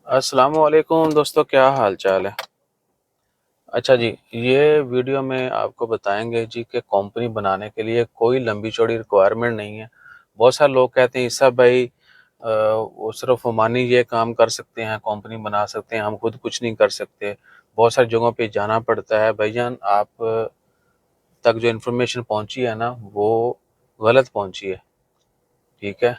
السلام علیکم دوستو، کیا حال چال ہے؟ اچھا جی، یہ ویڈیو میں آپ کو بتائیں گے جی کہ کمپنی بنانے کے لیے کوئی لمبی چوڑی ریکوائرمنٹ نہیں ہے۔ بہت سارے لوگ کہتے ہیں عیسیٰ بھائی وہ صرف عمانی یہ کام کر سکتے ہیں، کمپنی بنا سکتے ہیں، ہم خود کچھ نہیں کر سکتے۔ بہت ساری جگہوں پہ جانا پڑتا ہے۔ بھائی جان، آپ تک جو انفارمیشن پہنچی ہے نا وہ غلط پہنچی ہے، ٹھیک ہے؟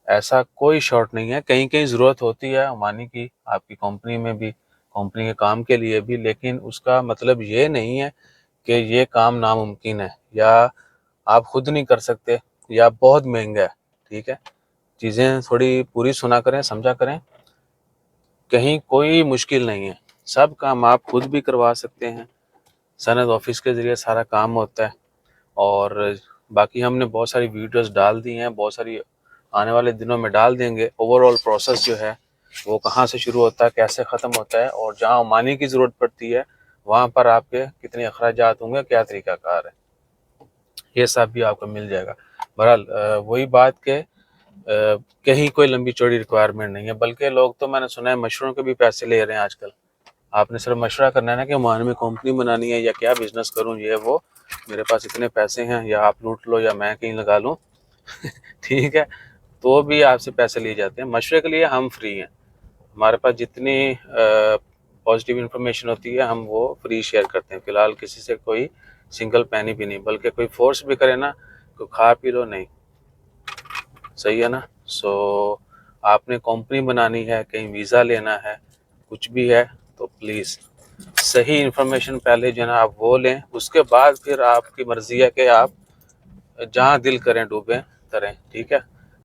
ایسا کوئی شارٹ نہیں ہے۔ کہیں کہیں ضرورت ہوتی ہے عمانی کی، آپ کی کمپنی میں بھی، کمپنی کے کام کے لیے بھی، لیکن اس کا مطلب یہ نہیں ہے کہ یہ کام ناممکن ہے یا آپ خود نہیں کر سکتے یا بہت مہنگا ہے، ٹھیک ہے؟ چیزیں تھوڑی پوری سنا کریں، سمجھا کریں۔ کہیں کوئی مشکل نہیں ہے، سب کام آپ خود بھی کروا سکتے ہیں۔ سند آفس کے ذریعے سارا کام ہوتا ہے، اور باقی ہم نے بہت ساری ویڈیوز ڈال دی ہیں، بہت ساری آنے والے دنوں میں ڈال دیں گے۔ اوور آل پروسیس جو ہے وہ کہاں سے شروع ہوتا ہے، کیسے ختم ہوتا ہے، اور جہاں عمانی کی ضرورت پڑتی ہے وہاں پر آپ کے کتنے اخراجات ہوں گے، کیا طریقہ کار ہے، یہ سب بھی آپ کو مل جائے گا۔ بہرحال وہی بات کہ کہیں کوئی لمبی چوڑی ریکوائرمنٹ نہیں ہے، بلکہ لوگ تو میں نے سنا ہے مشوروں کے بھی پیسے لے رہے ہیں آج کل۔ آپ نے صرف مشورہ کرنا ہے نا کہ عمان میں کمپنی بنانی ہے یا کیا بزنس کروں، یہ وہ، میرے پاس اتنے پیسے ہیں، یا آپ لوٹ لو یا میں کہیں لگا لوں ٹھیک ہے؟ تو بھی آپ سے پیسے لیے جاتے ہیں۔ مشورے کے لیے ہم فری ہیں، ہمارے پاس جتنی پازیٹیو انفارمیشن ہوتی ہے ہم وہ فری شیئر کرتے ہیں۔ فی الحال کسی سے کوئی سنگل پینی بھی نہیں، بلکہ کوئی فورس بھی کرے نا، کوئی کھا پی لو نہیں، صحیح ہے نا؟ سو آپ نے کمپنی بنانی ہے، کہیں ویزا لینا ہے، کچھ بھی ہے، تو پلیز صحیح انفارمیشن پہلے جو ہے نا آپ وہ لیں، اس کے بعد پھر آپ کی مرضی ہے کہ آپ جہاں دل کریں ڈوبیں تریں، ٹھیک ہے؟